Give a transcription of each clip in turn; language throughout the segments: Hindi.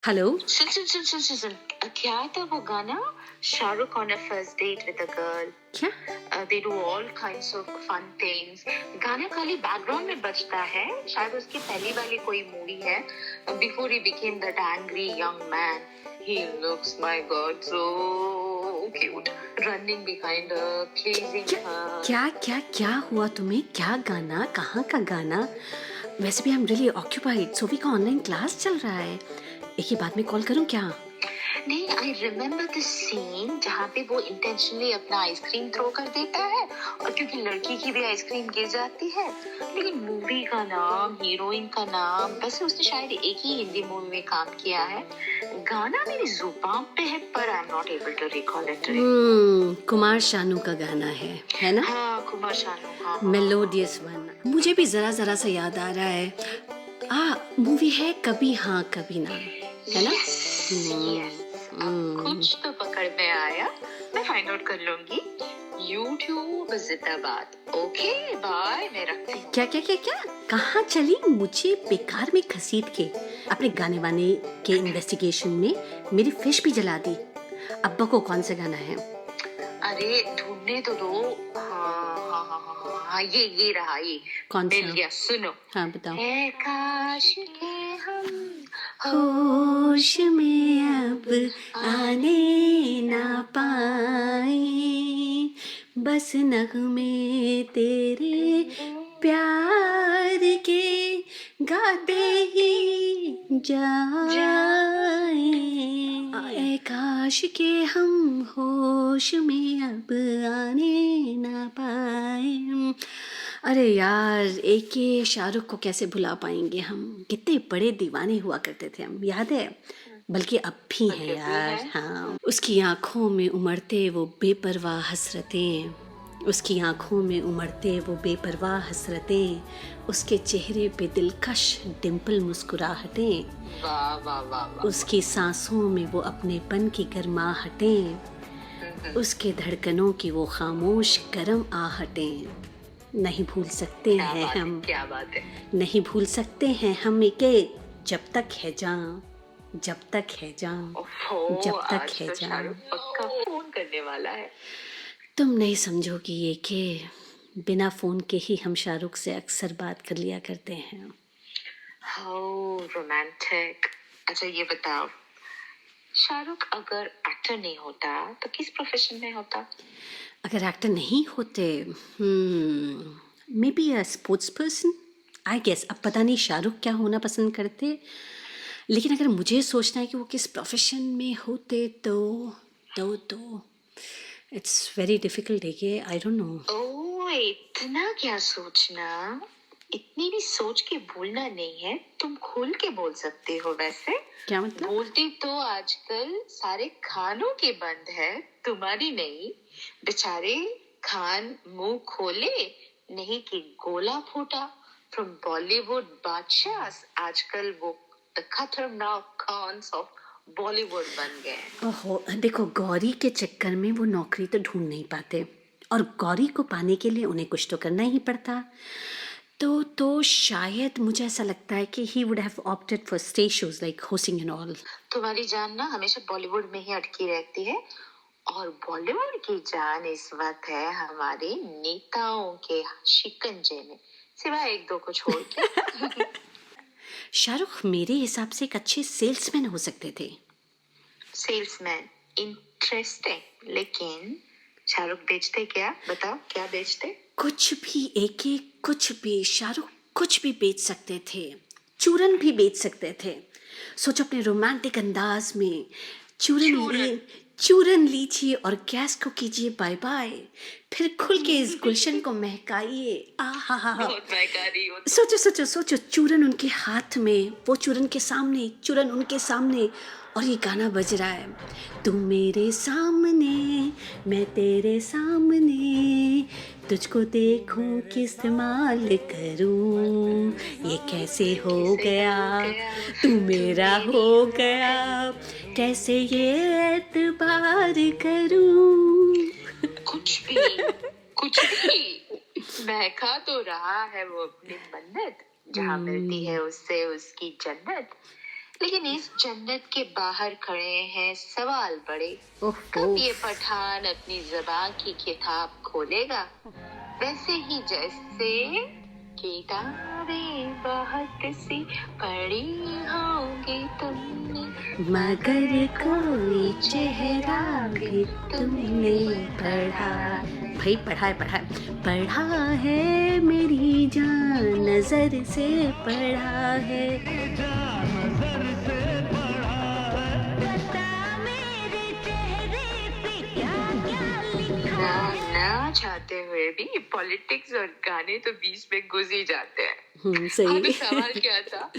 हेलो। सुन क्या था वो गाना? Shahrukh on a first date with a girl. क्या? They do all kinds of fun things. गाना खाली बैकग्राउंड में बजता है, शायद उसकी पहली वाली कोई मूवी है. Before he became that angry young man, he looks, my God, so cute. Running behind her, pleasing her. क्या हुआ तुम्हें? क्या गाना? कहाँ का गाना? वैसे भी I am really occupied. Sophie का ऑनलाइन क्लास चल रहा है. एक ही बात में कॉल करूं क्या? नहीं, आई रिमेम्बर द सीन जहाँ पे वो इंटेंशनली अपना आइसक्रीम थ्रो कर देता है और क्योंकि लड़की की भी आइसक्रीम गिर जाती है. लेकिन मूवी का नाम, हीरोइन का नाम, वैसे उसने शायद एक ही हिंदी मूवी में काम किया है. गाना मेरी जुबान पे है पर I am not able to recall it. Kumar Sanu का गाना है ना? हाँ, कुमार शानू. हाँ, मेलोडियस वन. मुझे भी जरा सा याद आ रहा है. मूवी है कभी हाँ कभी ना, है ना? yes. कुछ तो पकड़ में आया. मैं फाइंड आउट कर लूंगी. YouTube जिंदाबाद. ओके बाय, मैं रखती हूँ. क्या कहाँ चली? मुझे बेकार में घसीट के अपने गाने वाने के इन्वेस्टिगेशन में मेरी फिश भी जला दी. अब्बा को कौन सा गाना है? अरे ढूंढने तो दो. हाँ, ये रहा. ये कौन सा? मिल गया. सुनो. हाँ बताओ. है काश के हम होश में अब आने ना पाए, बस नगमे तेरे प्यार के गाते ही जाए. ऐ काश के हम होश में अब आने ना पाए. अरे यार, एके शाहरुख को कैसे भुला पाएंगे हम? कितने बड़े दीवाने हुआ करते थे हम, याद है? बल्कि अब भी हैं यार. हाँ, उसकी आंखों में उमड़ते वो बेपरवाह हसरतें, उसकी आंखों में उमड़ते वो बेपरवाह हसरतें, उसके चेहरे पे दिलकश डिम्पल मुस्कुराहटें, वाह वाह वाह. उसकी सांसों में वो अपनेपन की गर्माहटें, उसके धड़कनों की वो खामोश गरम आहटें. नहीं भूल सकते हैं हम. क्या बात है. नहीं भूल सकते हैं हम एके जब तक है जान, जब तक है जान, जब तक है जान. पक्का फोन करने वाला है. तुम नहीं समझोगी ये कि बिना फोन के ही हम शाहरुख से अक्सर बात कर लिया करते हैं. How romantic. अच्छा ये बताओ, शाहरुख अगर एक्टर नहीं होता तो किस प्रोफेशन में होता? अगर एक्टर नहीं होते, maybe a sports person, I guess. अब पता नहीं शाहरुख क्या होना पसंद करते, लेकिन अगर मुझे सोचना है कि वो किस प्रोफेशन में होते तो इट्स वेरी डिफिकल्ट है कि आई डोंट नो. ओह, इतना क्या सोचना. इतनी भी सोच के बोलना नहीं है. तुम खोल के बोल सकते हो. वैसे क्या मतलब? बोलती तो आजकल सारे खानों के बंद है, तुम्हारी नहीं. बेचारे खान मुंह खोले नहीं कि गोला फूटा. फ्रॉम बॉलीवुड बादशाह आजकल वो द खतरनाक खान्स ऑफ बॉलीवुड बन गए. ओहो, देखो, गौरी के चक्कर में वो नौकरी तो ढूंढ नहीं पाते, और गौरी को पाने के लिए उन्हें कुछ तो करना ही पड़ता. तो शायद मुझे ऐसा लगता है कि he would have opted for stage shows like hosting and all. तुम्हारी जान ना हमेशा बॉलीवुड में ही अटकी रहती है, और बॉलीवुड की जान इस वक्त है हमारे नेताओं के शिकंजे में, सिवाय एक दो को छोड़ के. शाहरुख मेरे हिसाब से एक अच्छे सेल्समैन हो सकते थे. Salesman interesting. लेकिन शाहरुख बेचते क्या? बताओ क्या बेचते? कुछ भी. कुछ भी. शाहरुख कुछ भी बेच सकते थे. चूरन भी बेच सकते थे. सोचो, अपने रोमांटिक अंदाज में चूरन लीजिए और गैस को कीजिए बाय बाय, फिर खुल के इस गुलशन को महकाइए. सोचो, चूरन उनके हाथ में, वो चूरन उनके सामने, और ये गाना बज रहा है. तू मेरे सामने, मैं तेरे सामने, तुझको देखूं कि इस्तेमाल करूं, ये कैसे हो गया, तू मेरा हो गया, कैसे ये एतबार करूं. कुछ भी महका तो रहा है वो अपनी मन्नत, जहाँ मिलती है उससे उसकी जन्नत. लेकिन इस जन्नत के बाहर खड़े हैं सवाल बड़े, ओहो कब ये पठान अपनी ज़बान की किताब खोलेगा, वैसे ही जैसे किताबें बहुत सी पढ़ी होंगी तुमने, मगर कोई चेहरा भी तुमने पढ़ा। भाई पढ़ा है मेरी जान, नजर से पढ़ा है। ना चाहते हुए भी पॉलिटिक्स और गाने तो बीच में घुस ही जाते हैं। हाँ, सही। तो सवाल क्या था?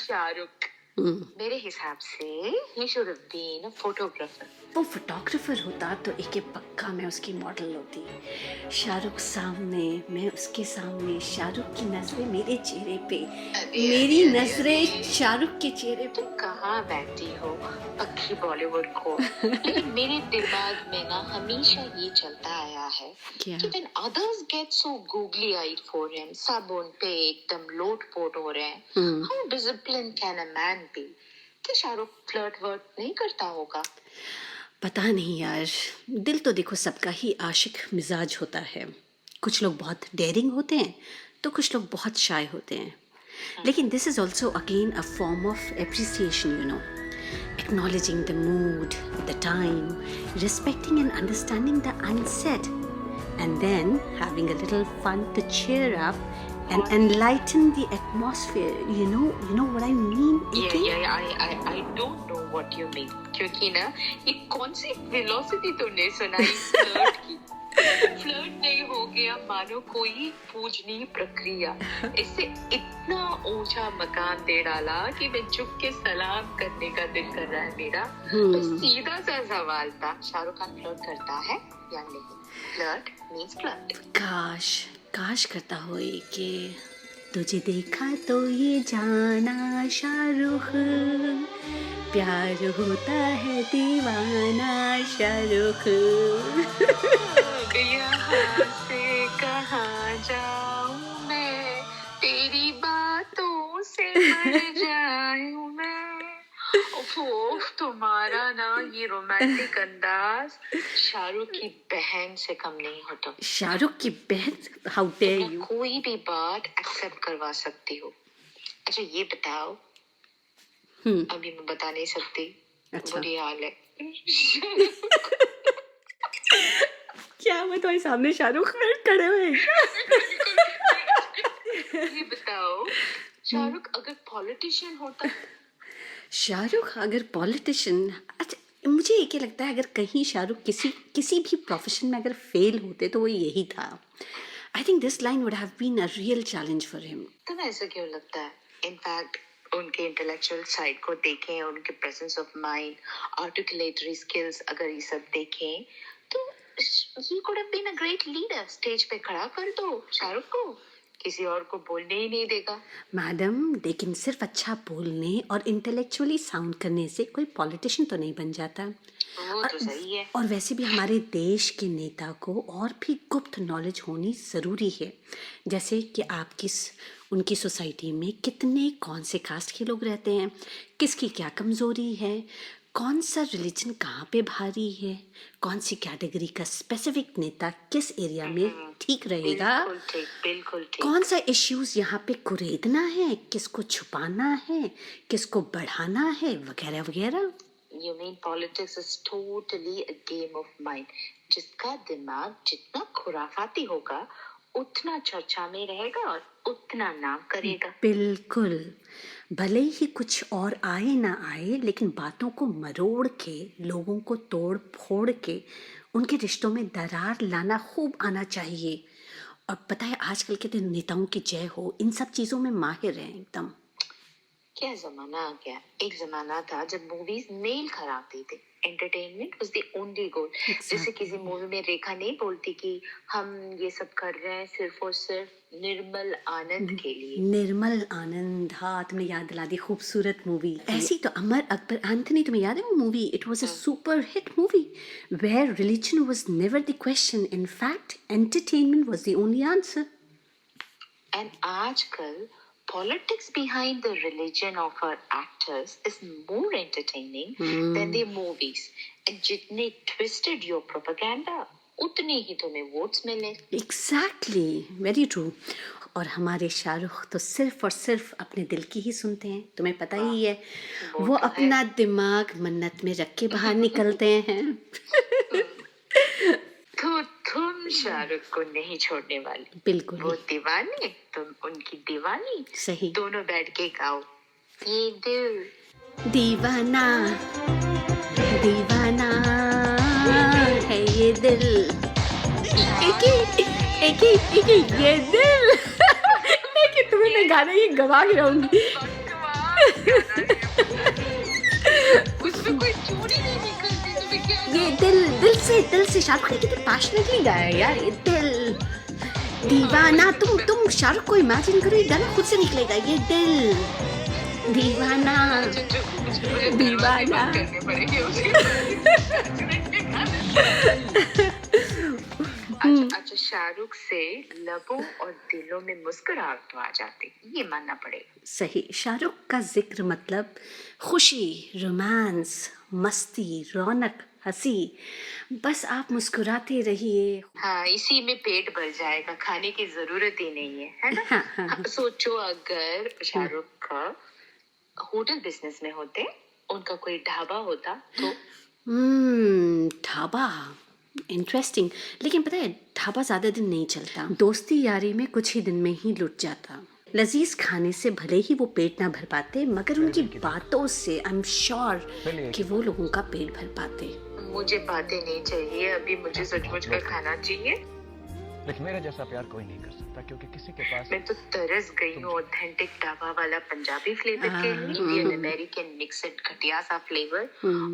शाहरुख। हम्म, मेरे हिसाब से he should have been a photographer. वो फोटोग्राफर होता तो एक पक्का मैं उसकी मॉडल होती। शाहरुख सामने, मैं उसके सामने, शाहरुख की नजरें मेरे चेहरे पे, मेरी नजरें शाहरुख के चेहरे पे। तुम कहाँ बैठती हो पक्की बॉलीवुड को? लेकिन मेरे दिमाग में ना हमेशा ये चलता आया है क्या? कि when others get so googly eyed for him, साबुन पे एकदम लोटपोट हो रहे हैं, how disciplined can a man be? कि शाहरुख फ्लर्ट वर्ट नहीं करता होगा? पता नहीं यार, दिल तो देखो सबका ही आशिक मिजाज होता है। कुछ लोग बहुत डेयरिंग होते हैं तो कुछ लोग बहुत शाय होते हैं। लेकिन this is also again a form of appreciation, you know, acknowledging the mood, the time, respecting and understanding the unsaid, and then having a little fun to cheer up and enlighten the atmosphere. You know what I mean? I don't know what you mean. क्योंकि ना ये कौन सी फिलोसफी तुमने सुनाई फ्लर्ट की? फ्लर्ट नहीं हो गया मानो कोई पूजनीय प्रक्रिया। इससे इतना ऊंचा मकान दे डाला कि मैं झुक के सलाम करने का दिल कर रहा है मेरा। तो सीधा सा सवाल था, शाहरुख खान फ्लर्ट करता है या नहीं? Flirt means flirt. काश करता हो कि तुझे देखा तो ये जाना शाहरुख, प्यार होता है दीवाना शाहरुख। यहाँ से कहाँ जाऊँ मैं, तेरी बातों से मर जाऊँ मैं। ओफ, तुम्हारा ना ये रोमांटिक अंदाज शाहरुख की बहन से कम नहीं होता। शाहरुख की बहन? How dare you! कोई भी बात एक्सेप्ट करवा सकती हो। अच्छा ये बताओ, अभी मैं बता नहीं सकती। अच्छा। बुरी हाल है। क्या मैं तुम्हारे सामने शाहरुख खान खड़े हुए? ये बताओ, शाहरुख अगर पॉलिटिशियन होता? शाहरुख अगर पॉलिटिशियन, अच्छा मुझे ये लगता है अगर कहीं शाहरुख किसी भी प्रोफेशन में अगर फेल होते तो वो यही था। I think this line would have been a real challenge for him. तुम्हें ऐसा क्यों लगता है? इनफैक्ट उनके इंटेलेक्चुअल साइड को देखें, उनके presence of mind, articulatory skills अगर ये सब देखें तो he could have been a great leader. Stage पे खड़ा कर दो शाहरुख को, किसी और को बोलने ही नहीं देगा। मैडम, लेकिन सिर्फ अच्छा बोलने और इंटेलेक्चुअली साउंड करने से कोई पॉलिटिशियन तो नहीं बन जाता। वो तो सही है। और वैसे भी हमारे देश के नेता को और भी गुप्त नॉलेज होनी ज़रूरी है, जैसे कि उनकी सोसाइटी में कितने कौन से कास्ट के लोग रहते हैं, किसकी क्या कमज़ोरी है, कौन सा रिलीजन कहाँ पे भारी है, कौन सी कैटेगरी का स्पेसिफिक नेता किस एरिया में ठीक रहेगा, बिल्कुल ठीक। कौन सा इश्यूज यहाँ पे कुरेदना है, किसको छुपाना है, किसको बढ़ाना है, वगैरह वगैरह। You mean politics is totally a game of mind. जिसका दिमाग जितना खुराफाती होगा उतना चर्चा में रहेगा और उतना नाम करेगा। बिल्कुल, भले ही कुछ और आए ना आए, लेकिन बातों को मरोड़ के, लोगों को तोड़ फोड़ के उनके रिश्तों में दरार लाना खूब आना चाहिए। और पता है आजकल के नेताओं की जय हो इन सब चीज़ों में माहिर हैं एकदम। क्या जमाना आ गया। एक जमाना था जब मूवीज मेल खराबते थे, entertainment was the only goal. जैसे किसी मूवी में रेखा नहीं बोलती कि हम ये सब कर रहे हैं सिर्फ और सिर्फ निर्मल आनंद के लिए। निर्मल आनंद, हाँ तुमने याद दिला दी, खूबसूरत मूवी। ऐसी तो अमर अकबर एंथनी, तुम्हें याद है वो movie? It was a super hit movie where religion was never the question, in fact entertainment was the only answer. And आजकल politics behind the religion of our actors is more entertaining than their movies. And जितने twisted your propaganda, उतने ही तुम्हें votes मिले. Exactly, very true. और हमारे शाहरुख तो सिर्फ और सिर्फ अपने दिल की ही सुनते हैं, तुम्हें पता ही है। वो तो अपना दिमाग मन्नत में रख के बाहर निकलते हैं। तो तुम शाहरुख को नहीं छोड़ने वाली। बिल्कुल वो दीवाने, तुम उनकी दीवानी। सही। दोनों बैठ के गाओ ये दिल दीवाना दीवाना है ये दिल, एक ही ये दिल। एक ही तुम्हें मैं गाना ही गवा के रहूंगी। उसमें कोई चोरी नहीं निकलती, तुम्हें क्या? ये दिल से शाहरुख ने कितने पैशनेटली गाया है यार, ये दिल दीवाना। तुम शाहरुख को इमेजिन करो, ये गाना खुद से निकलेगा, ये दिल दीवाना दीवाना। करने पड़ेंगे उसे। अच्छा, शाहरुख से लबों और दिलों में मुस्कुराहट तो आ जाती, ये मानना पड़ेगा। सही। शाहरुख का जिक्र मतलब खुशी, रोमांस, मस्ती, रौनक, हंसी, बस आप मुस्कुराते रहिए। हाँ, इसी में पेट भर जाएगा, खाने की जरूरत ही नहीं है, है ना? हाँ, सोचो अगर शाहरुख का होटल बिजनेस में होते, उनका कोई ढाबा होता तो। ढाबा इंटरेस्टिंग। लेकिन पता है ढाबा ज्यादा दिन नहीं चलता, दोस्ती यारी में कुछ ही दिन में ही लुट जाता। लजीज खाने से भले ही वो पेट ना भर पाते, मगर उनकी बातों से आई एम श्योर कि वो लोगों का पेट भर पाते। मुझे बातें नहीं चाहिए, अभी मुझे सचमुच का खाना चाहिए। लेकिन मेरे जैसा प्यार कोई नहीं कर सकता, क्योंकि किसी के पास मैं तो तरस गई हूँ ऑथेंटिक ढाबा वाला पंजाबी फ्लेवर के लिए, इंडियन अमेरिकन मिक्सड घटिया सा फ्लेवर,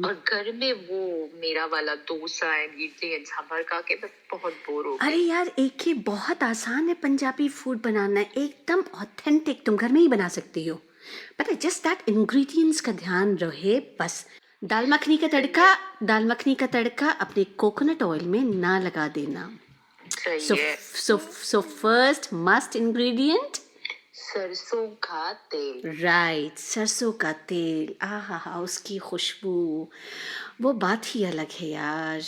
और घर में वो मेरा वाला डोसा एंड इडली एंड सांभर खा के बस बहुत बोर हो गई। अरे यार, एक ही बहुत आसान है पंजाबी फूड बनाना, एकदम ऑथेंटिक, तुम घर में ही बना सकती हो। पता है, जस्ट दैट इंग्रेडिएंट्स का ध्यान रहे बस। दाल मखनी का तड़का अपने कोकोनट ऑयल में ना लगा देना। So first must ingredient सरसों का तेल। राइट, सरसों का तेल। आहा, उसकी खुशबू वो बात ही अलग है यार।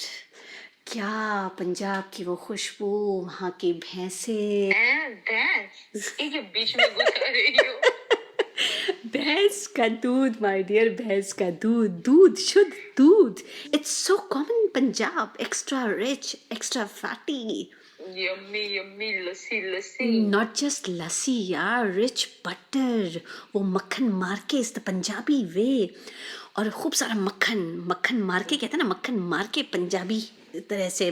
क्या पंजाब की वो खुशबू, वहाँ की भैंसें। ये बीच में घुसा रही हो। भैंस का दूध माय डियर, भैंस का दूध शुद्ध दूध। It's so common in Punjab, extra rich, extra fatty. Yummy lassi. Not just lassi यार, रिच बटर, वो मक्खन मार के, इज द पंजाबी वे। और खूब सारा मक्खन मार के, कहते हैं ना, मक्खन मार के पंजाबी तरह से।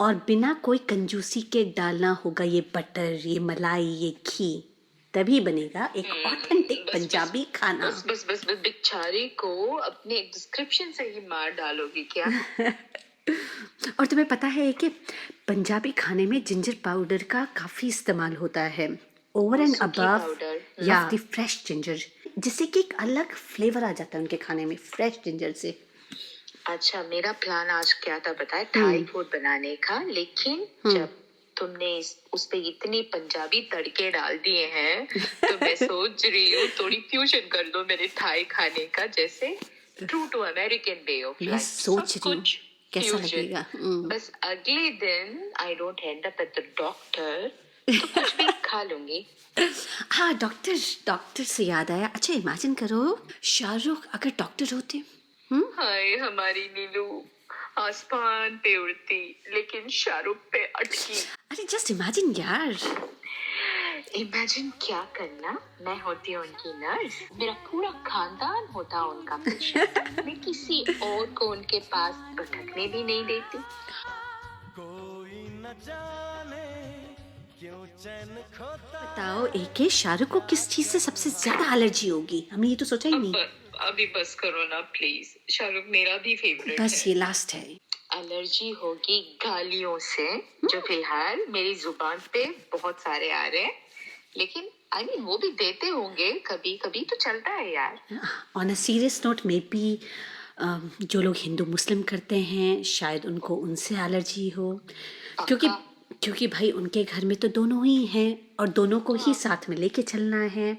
और बिना कोई कंजूसी के डालना होगा ये बटर, ये मलाई, ये घी, तभी बनेगा एक ऑथेंटिक पंजाबी खाना। बस बेचारी को अपने डिस्क्रिप्शन से ही मार डालोगी क्या? और तुम्हें पता है कि पंजाबी खाने में जिंजर पाउडर का काफी इस्तेमाल होता है, ओवर एंड अबव या द फ्रेश जिंजर, जिससे कि एक अलग फ्लेवर आ जाता है उनके खाने में फ्रेश जिंजर से। अच्छा, मेरा प्लान आज क्या था बताए? थाई फूड बनाने का, लेकिन जब तुमने उस पे इतनी पंजाबी तड़के डाल दिए हैं तो मैं सोच रही हूँ थोड़ी फ्यूजन कर दो मेरे थाई खाने का, जैसे true to American way of life. सोच रही हूँ कैसा लगेगा। बस अगले दिन I don't end up at the doctor, तो कुछ भी खा लूंगी। हाँ, डॉक्टर से याद आया। अच्छा, इमेजिन करो शाहरुख अगर डॉक्टर होते। हाय हमारी नीलू आसमान पे उड़ती, लेकिन शाहरुख पे अटकी। अरे जस्ट इमेजिन यार। इमेजिन क्या करना, मैं होती उनकी नर्स, मेरा पूरा खानदान होता उनका पेशेंट, मैं किसी और को उनके पास भटकने भी नहीं देती। कोई न जाने क्यों चैन खोता। बताओ एके, शाहरुख को किस चीज से सबसे ज्यादा एलर्जी होगी? हमने ये तो सोचा ही नहीं। अभी बस करो ना प्लीज, शाहरुख मेरा भी फेवरेट बस है। ये लास्ट है। एलर्जी होगी गालियों से, जो फिलहाल मेरी जुबान पे बहुत सारे आ रहे हैं, लेकिन आई मीन वो भी देते होंगे कभी कभी, तो चलता है यार। On a serious note, may be जो लोग हिंदू मुस्लिम करते हैं शायद उनको उनसे एलर्जी हो, क्योंकि क्योंकि भाई उनके घर में तो दोनों ही हैं और दोनों को ही साथ में लेके चलना है।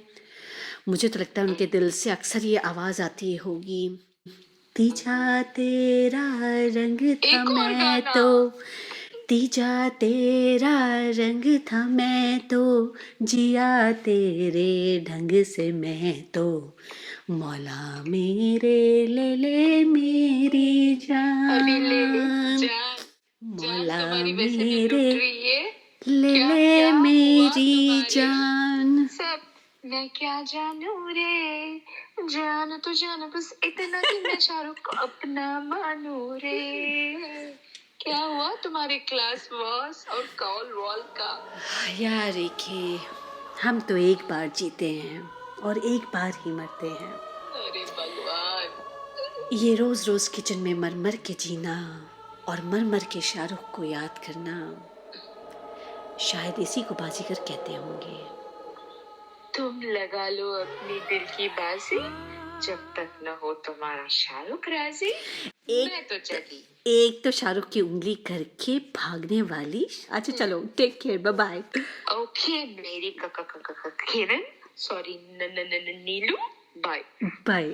मुझे तो लगता है उनके दिल से अक्सर ये आवाज़ आती होगी, तीजा तेरा रंग था एक और मैं गाना। तो, तीजा तेरा रंग था मैं तो, जिया तेरे ढंग से मैं तो, मौला मेरे ले मेरी अभी ले जान, जान। जान मौला तुम्हारी वैसे भी लुट मेरे रही है। ले क्या हुआ मेरी तुम्हारे जान। सब? मैं क्या जानू रे, जान तो जान बस इतना कि मैं शाहरुख को अपना मानू रे। क्या हुआ तुम्हारे क्लास बॉस और कॉल वॉल का? यार रेखे, हम तो एक बार जीते हैं और एक बार ही मरते हैं। अरे भगवान। ये रोज रोज किचन में मर मर के जीना और मर मर के शाहरुख को याद करना, शायद इसी को बाजीगर कहते होंगे। तुम लगा लो अपनी दिल की बाजी, जब तक न हो तुम्हारा शाहरुख राजी। मैं तो चली। एक तो शाहरुख की उंगली करके भागने वाली। अच्छा चलो, take care, bye bye. Okay मेरी Kiran, sorry Neelu, bye. Bye.